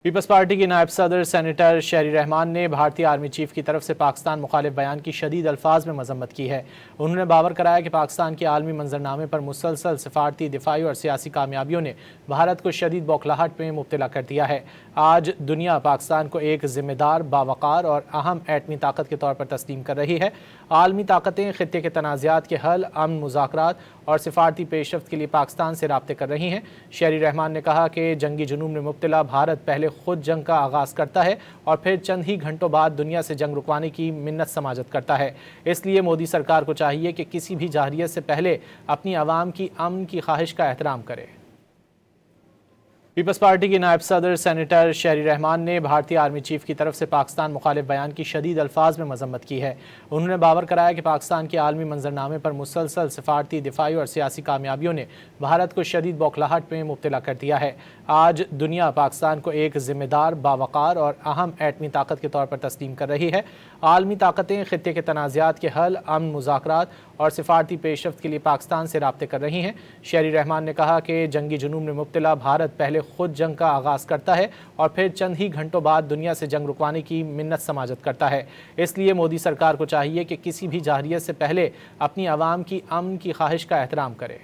Peoples party کی نائب صدر سینیٹر شہری رحمان نے بھارتی آرمی چیف کی طرف سے پاکستان مخالف بیان کی شدید الفاظ میں مذمت کی ہے۔ انہوں نے باور کرایا کہ پاکستان کے عالمی منظرنامے پر مسلسل سفارتی، دفاعی اور سیاسی کامیابیوں نے بھارت کو شدید بوکھلاہٹ میں مبتلا کر دیا ہے۔ آج دنیا پاکستان کو ایک ذمہ دار، باوقار اور اہم ایٹمی طاقت کے طور پر تسلیم کر رہی ہے۔ عالمی طاقتیں خطے کے تنازعات کے حل، امن، مذاکرات اور سفارتی پیش رفت کے لیے پاکستان سے رابطے کر رہی ہیں۔ شہری رحمان نے کہا کہ جنگی جنون میں مبتلا بھارت پہلے خود جنگ کا آغاز کرتا ہے اور پھر چند ہی گھنٹوں بعد دنیا سے جنگ رکوانے کی منت سماجت کرتا ہے۔ اس لیے مودی سرکار کو چاہیے کہ کسی بھی جارحیت سے پہلے اپنی عوام کی امن کی خواہش کا احترام کرے۔ پیپلز پارٹی کی نائب صدر سینیٹر شہری رحمان نے بھارتی آرمی چیف کی طرف سے پاکستان مخالف بیان کی شدید الفاظ میں مذمت کی ہے۔ انہوں نے باور کرایا کہ پاکستان کے عالمی منظرنامے پر مسلسل سفارتی، دفاعی اور سیاسی کامیابیوں نے بھارت کو شدید بوکھلاہٹ میں مبتلا کر دیا ہے۔ آج دنیا پاکستان کو ایک ذمہ دار، باوقار اور اہم ایٹمی طاقت کے طور پر تسلیم کر رہی ہے۔ عالمی طاقتیں خطے کے تنازعات کے حل، امن، مذاکرات اور سفارتی پیش رفت کے لیے پاکستان سے رابطے کر رہی ہیں۔ شہری رحمان نے کہا کہ جنگی جنون میں مبتلا بھارت پہلے خود جنگ کا آغاز کرتا ہے اور پھر چند ہی گھنٹوں بعد دنیا سے جنگ رکوانے کی منت سماجت کرتا ہے۔ اس لیے مودی سرکار کو چاہیے کہ کسی بھی جارحیت سے پہلے اپنی عوام کی امن کی خواہش کا احترام کرے۔